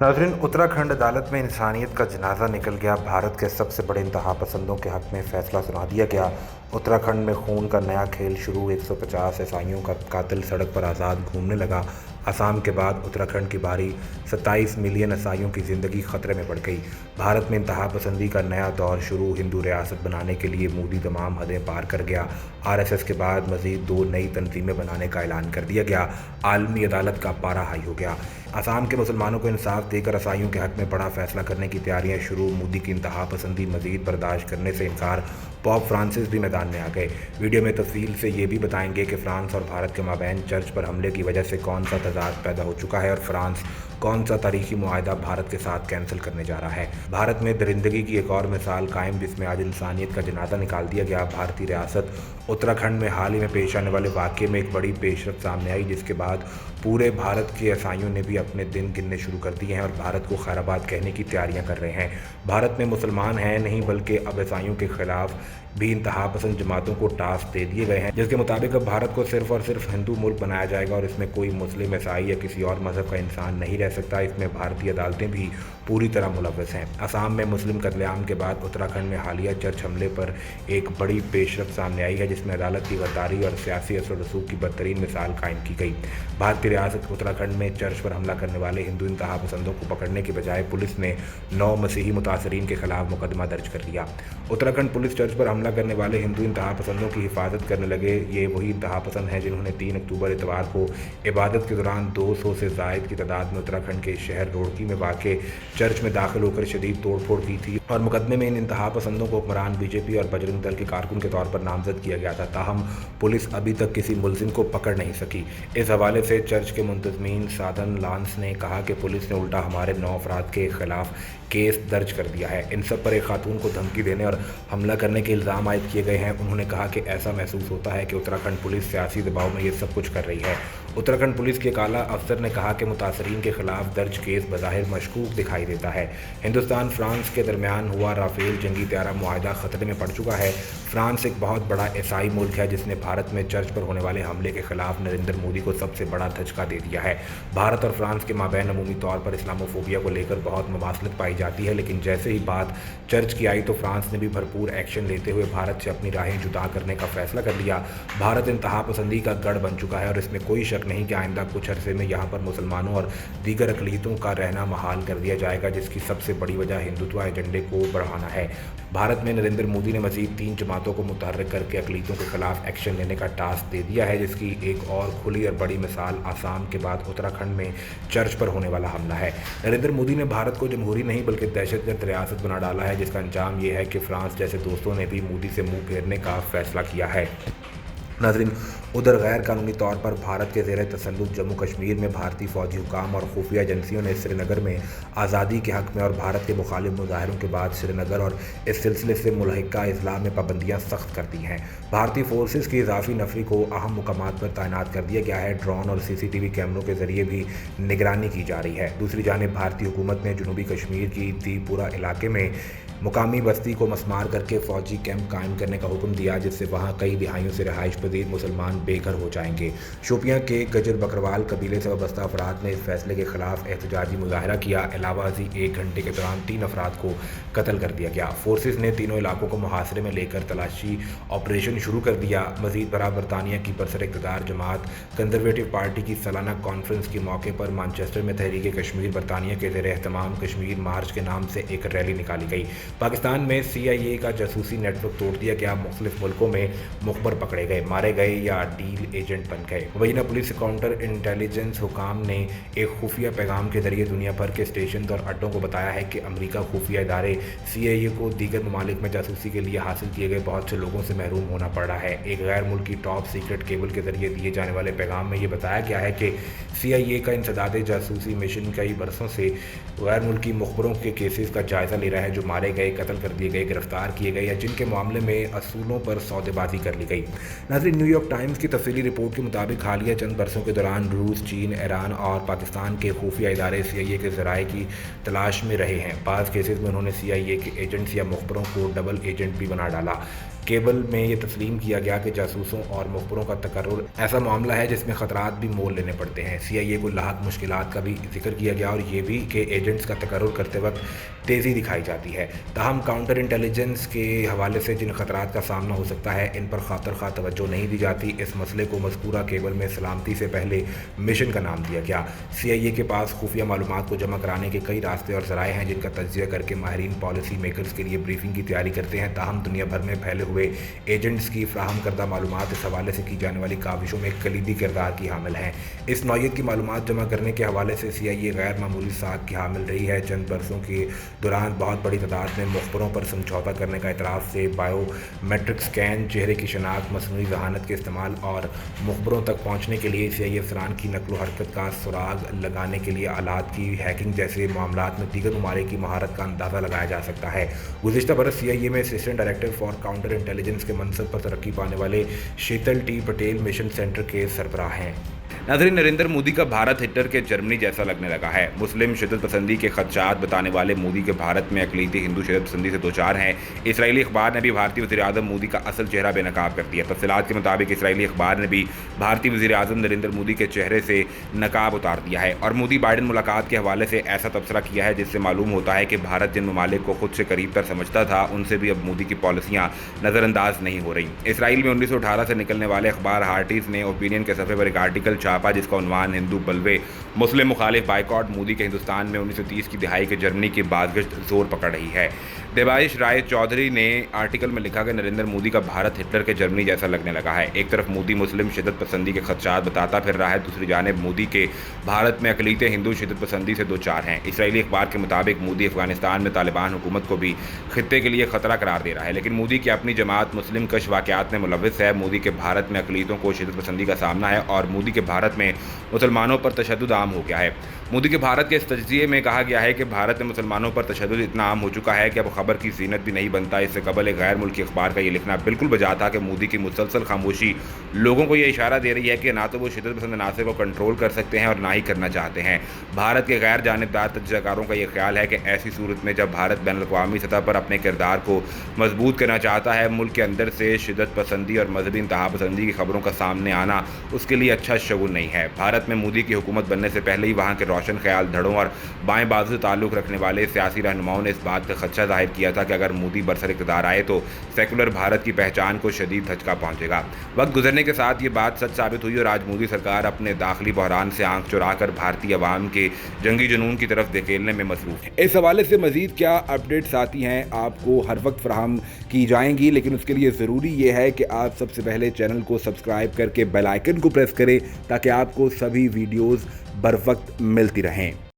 नाज़रीन, उत्तराखंड अदालत में इंसानियत का जनाजा निकल गया। भारत के सबसे बड़े इंतहा पसंदों के हक में फैसला सुना दिया गया। उत्तराखंड में खून का नया खेल शुरू। 150 ईसाइयों का कातिल सड़क पर आज़ाद घूमने लगा। असम के बाद उत्तराखंड की बारी। 27 मिलियन ईसाइयों की ज़िंदगी खतरे में पड़ गई। भारत में इंतहा पसंदी का नया दौर शुरू। हिंदू रियासत बनाने के लिए मोदी तमाम हदें पार कर गया। RSS के बाद मज़ीद 2 नई तंजीमें बनाने का ऐलान कर दिया गया। आलमी अदालत का पारा हाई हो गया। असम के मुसलमानों को इंसाफ देकर ईसाइयों के हक में बड़ा फैसला करने की तैयारियां शुरू। मोदी की इंतहा पसंदी मजीद बर्दाश्त करने से इनकार। पॉप फ्रांसिस भी मैदान में आ गए। वीडियो में तफसील से ये भी बताएंगे कि फ्रांस और भारत के माबैन चर्च पर हमले की वजह से कौन सा तजाद पैदा हो चुका है और फ्रांस कौन सा तारीखी मुआहदा भारत के साथ कैंसिल करने जा रहा है। भारत में दरिंदगी की एक और मिसाल कायम, जिसमें आज इंसानियत का जनाजा निकाल दिया गया। भारतीय रियासत उत्तराखंड में हाल ही में पेश आने वाले वाक़े में एक बड़ी पेशरफ सामने आई, जिसके बाद पूरे भारत के ईसाइयों ने भी अपने दिन गिनने शुरू कर दिए हैं और भारत को खैराबाद कहने की तैयारियां कर रहे हैं। भारत में मुसलमान हैं नहीं, बल्कि अब ईसाइयों के खिलाफ भी इंतहा पसंद जमातों को टास्क दे दिए गए हैं, जिसके मुताबिक अब भारत को सिर्फ और सिर्फ हिंदू मुल्क बनाया जाएगा और इसमें कोई मुस्लिम, ईसाई या किसी और मजहब का इंसान नहीं रह सकता। इसमें भारतीय अदालतें भी पूरी तरह मुलव्वस हैं। असम में मुस्लिम कत्लेआम के बाद उत्तराखंड में हालिया चर्च हमले पर एक बड़ी पेशरफ सामने आई है, जिसमें अदालत की गद्दारी और सियासी असर रसूख की बदतरीन मिसाल कायम की गई। भारतीय रियासत उत्तराखंड में चर्च पर हमला करने वाले हिंदू इंतहा पसंदों को पकड़ने के बजाय पुलिस ने 9 मसीही मुतासरीन के खिलाफ मुकदमा दर्ज कर लिया। उत्तराखंड पुलिस चर्च पर हमला करने वाले हिंदू इंतहा पसंदों की हिफाजत करने लगे। ये वही इंतहा पसंद हैं जिन्होंने 3 अक्टूबर इतवार को इबादत के दौरान 200 से ज़ायद की तादाद में उत्तराखंड के शहर रुड़की में वाक़े चर्च में दाखिल होकर शदीद तोड़फोड़ की थी और मुकदमे में इन इंतहा पसंदों को हुक्मरान BJP और बजरंग दल के कारकुन के तौर पर नामजद किया गया था। ताहम पुलिस अभी तक किसी मुलजिम को पकड़ नहीं सकी। इस हवाले से चर्च के मुंतजमीन साधन लांस ने कहा कि पुलिस ने उल्टा हमारे 9 अफराद के खिलाफ केस दर्ज कर दिया है। इन सब पर एक खातून को धमकी देने और हमला करने के इल्ज़ाम आयद किए गए हैं। उन्होंने कहा कि ऐसा महसूस होता है कि उत्तराखंड पुलिस सियासी दबाव में ये सब कुछ कर रही है। उत्तराखंड पुलिस के एक आला अफसर ने कहा कि मुतासरीन के खिलाफ दर्ज केस बज़ाहिर मशकूक दिखाई देता है। हिंदुस्तान फ्रांस के दरमियान हुआ राफेल जंगी तैयारा मुआहदा खतरे में पड़ चुका है। फ्रांस एक बहुत बड़ा ईसाई मुल्क है, जिसने भारत में चर्च पर होने वाले हमले के खिलाफ नरेंद्र मोदी को सबसे बड़ा धचका दे दिया है। भारत और फ्रांस के माबैन अमूमी तौर पर इस्लामोफोबिया को लेकर बहुत मुमासलत पाई जाती है, लेकिन जैसे ही बात चर्च की आई तो फ्रांस ने भी भरपूर एक्शन लेते हुए भारत से अपनी राहें जुदा करने का फैसला कर लिया। भारत इंतहा पसंदी का गढ़ बन चुका है और इसमें कोई शक नहीं कि आइंदा कुछ अरसे में यहाँ पर मुसलमानों और दीगर अक़लियतों का रहना महाल कर दिया जाएगा, जिसकी सबसे बड़ी वजह हिंदुत्व एजेंडे को बढ़ाना है। भारत में नरेंद्र मोदी ने मजीद 3 जमातों को मुतहर्रिक करके अक़लियतों के खिलाफ एक्शन लेने का टास्क दे दिया है, जिसकी एक और खुली और बड़ी मिसाल आसाम के बाद उत्तराखंड में चर्च पर होने वाला हमला है। नरेंद्र मोदी ने भारत को जमहूरी नहीं बल्कि दहशतगर्द रियासत बना डाला है, जिसका अंजाम ये है कि फ्रांस जैसे दोस्तों ने भी मोदी से मुंह फेरने का फैसला किया है। नाज़रीन, उधर गैर कानूनी तौर पर भारत के ज़ेर तसल्लुत जम्मू कश्मीर में भारतीय फौजी हुकाम और खुफिया एजेंसियों ने श्रीनगर में आज़ादी के हक़ में और भारत के मुखालिफ मुजाहरों के बाद श्रीनगर और इस सिलसिले से मुल्हिका अजला में पाबंदियाँ सख्त कर दी हैं। भारतीय फोर्सेस की इजाफी नफरी को अहम मुकामात पर तैनात कर दिया गया है। ड्रोन और CCTV कैमरों के जरिए भी निगरानी की जा रही है। दूसरी जानिब भारतीय हुकूमत ने जनूबी कश्मीर की त्रिपुरा इलाके में मुकामी बस्ती को मसमार करके फ़ौजी कैंप कायम करने का हुक्म दिया, जिससे वहाँ कई दिहाइयों से रिहाइश पजीर मुसलमान बेघर हो जाएंगे। शोपियाँ के गजर बकरवाल कबीले से वाबस्ता अफराद ने इस फैसले के खिलाफ एहतजाजी मुजाहरा किया। अलावा 1 घंटे के दौरान 3 अफराद को कत्ल कर दिया गया। फोर्सेस ने तीनों इलाकों को मुहासरे में लेकर तलाशी ऑपरेशन शुरू कर दिया। मजीद बरा बरतानिया की बरसर इक़्तिदार जमात कंजरवेटिव पार्टी की सालाना कॉन्फ्रेंस के मौके पर मैनचेस्टर में तहरीक कश्मीर बरतानिया के ज़ेर एहतमाम कश्मीर मार्च के नाम से एक रैली निकाली गई। पाकिस्तान में CIA का जासूसी नेटवर्क तोड़ दिया गया। मुख्तलिफ मुल्कों में मुखबर पकड़े गए, मारे गए या डील एजेंट बन गए। मुबैना पुलिस काउंटर इंटेलिजेंस हुकाम ने एक खुफिया पैगाम के जरिए दुनिया भर के स्टेशन और अड्डों को बताया है कि अमरीका खुफिया इदारे CIA को दीगर ममालिक में जासूसी के लिए हासिल किए गए बहुत से लोगों से महरूम होना पड़ रहा है। एक गैर मुल्की टॉप सीक्रेट केबल के जरिए दिए जाने वाले पैगाम में ये बताया गया है कि CIA का इंसदाद जासूसी मिशन कई बरसों से गैर मुल्की मुखबरों के केसेस का जायज़ा ले रहा है, जो मारे गए, कत्ल कर दिए गए, गिरफ्तार किए गए या जिनके मामले में असूलों पर सौदेबाजी कर ली गई। नाज़रीन, न्यूयॉर्क टाइम्स की तफसीली रिपोर्ट के मुताबिक हालिया चंद बरसों के दौरान रूस, चीन, ईरान और पाकिस्तान के खुफिया इदारे CIA के ज़राए की तलाश में रहे हैं। बाज़ केसेस में उन्होंने CIA के एजेंट्स या मुखबरों को डबल एजेंट भी बना डाला। केबल में ये तस्लीम किया गया कि जासूसों और मुखबरों का तकर्रुर ऐसा मामला है जिसमें ख़तरात भी मोल लेने पड़ते हैं। CIA को लाहक मुश्किलात का भी जिक्र किया गया और ये भी कि एजेंट्स का तकर्रुर करते वक्त तेज़ी दिखाई जाती है। ताहम काउंटर इंटेलिजेंस के हवाले से जिन ख़तरात का सामना हो सकता है, इन पर खातर खा तवज्जो नहीं दी जाती। इस मसले को मज़कूरा केबल में सलामती से पहले मिशन का नाम दिया गया। CIA के पास खुफिया मालूमात को जमा कराने के कई रास्ते और ज़राए हैं जिनका तज्ज़िया करके माहिरीन पॉलिसी मेकर्स के लिए ब्रीफिंग की तैयारी करते हैं। ताहम दुनिया भर में फैले हुए एजेंट्स की फ्राहम करदा मालूमात इस हवाले से की जाने वाली काविशों में कलीदी किरदार की हामिल हैं। इस नौइयत की मालूमात जमा करने के हवाले से CIA गैर मामूली साख की हामिल रही है। चंद बरसों के दौरान बहुत बड़ी तादाद में मुखबरों पर समझौता करने का इतराफ़ से बायोमेट्रिक स्कैन, चेहरे की शनाख्त, मसनूई ज़हानत के इस्तेमाल और मुखबरों तक पहुँचने के लिए CIA अफसरान की नकलो हरकत का सुराग लगाने के लिए आलात की हैकिंग जैसे मामलात में दीगर ममालिक की महारत का अंदाज़ा लगाया जा सकता है। गुज़िश्ता बरस CIA में assistant director for counter intelligence के मनसब पर तरक्की पाने वाले शीतल T पटेल मिशन सेंटर के सरबराह हैं। नाज़रीन, नरेंद्र मोदी का भारत हिटलर के जर्मनी जैसा लगने लगा है। मुस्लिम शिद्दत पसंदी के खदशात बताने वाले मोदी के भारत में अक़लीती हिंदू शिद्दत पसंदी से दो चार हैं। इसराइली अखबार ने भी भारतीय वज़ीर आज़म मोदी का असल चेहरा बेनकाब कर दिया। तफ़सीलात के मुताबिक इसराइली अखबार ने भी भारतीय वज़ीर आज़म नरेंद्र मोदी के चेहरे से नकाब उतार दिया है और मोदी बाइडन मुलाकात के हवाले से ऐसा तबसरा किया है जिससे मालूम होता है कि भारत जिन ममालिक को खुद से करीब तर समझता था, उनसे भी अब मोदी की पॉलिसियाँ नज़रअंदाज नहीं हो रही। इसराइल में 1918 से निकलने वाले अखबार हार्टीज़ ने ओपिनियन के सफ़े पर एक आर्टिकल छापा जिसका उन्वान हिंदू बलवे मुस्लिम मुखालिफ बाइकॉट मोदी के हिंदुस्तान में 1930 की दिहाई के जर्मनी की बाज़गश्त जोर पकड़ रही है। देबाइश राय चौधरी ने आर्टिकल में लिखा कि नरेंद्र मोदी का भारत हिटलर के जर्मनी जैसा लगने लगा है। एक तरफ मोदी मुस्लिम शिद्दत पसंदी के खदशात बताता फिर रहा है, दूसरी जानिब मोदी के भारत में अक़लीती हिंदू शिद्दत पसंदी से दो चार हैं। इसराइली अखबार के मुताबिक मोदी अफगानिस्तान में तालिबान हुकूमत को भी खित्ते के लिए ख़तरा करार दे रहा है, लेकिन मोदी की अपनी जमात मुस्लिम कश वाक़यात में मुलव्वस है। मोदी के भारत में अक़लीतों को शिद्दत पसंदी का सामना है और मोदी के भारत में मुसलमानों पर तशद्दुद आम हो गया है। मोदी के भारत के इस तज्ज़िये में कहा गया है कि भारत में मुसलमानों पर तशद्दुद इतना आम हो चुका है कि अब खबर की ज़ीनत भी नहीं बनता। इससे कबल एक गैर मुल्की अखबार का ये लिखना बिल्कुल बजा था कि मोदी की मुसलसल खामोशी लोगों को ये इशारा दे रही है कि ना तो वो शिद्दत पसंद अनासर को कंट्रोल कर सकते हैं और ना ही करना चाहते हैं। भारत के गैर जानिबदार तज्ज़ियाकारों का ये ख्याल है कि ऐसी सूरत में जब भारत बैनुल-अक़वामी सतह पर अपने किरदार को मजबूत करना चाहता है, मुल्क के अंदर से शिद्दत पसंदी और मजहबी इंतहा पसंदी की खबरों का सामने आना उसके लिए अच्छा शगुन नहीं है। भारत में मोदी की हुकूमत बनने से पहले ही वहाँ के रोशन ख्याल धड़ों और बाएं बाजू से ताल्लुक़ रखने वाले सियासी रहनुमाओं ने इस बात का खदशा जाहिर किया था कि अगर मोदी बरसर इक़्तिदार आए तो सेकुलर भारत की पहचान को शदीद धचका पहुँचेगा। वक्त गुजरने के साथ ये बात सच साबित हुई और आज मोदी सरकार अपने दाखिली बहरान से आंख चुरा कर भारतीय अवाम के जंगी जुनून की तरफ धकेलने में मसरूफ़ है। इस हवाले से मज़ीद क्या अपडेट्स आती हैं आपको हर वक्त फराहम की जाएंगी, लेकिन उसके लिए ज़रूरी ये है कि आप सबसे पहले चैनल को सब्सक्राइब करके बेल आइकन को प्रेस करें ताकि आपको सभी वीडियोज़ बर वक्त मिलती रहें।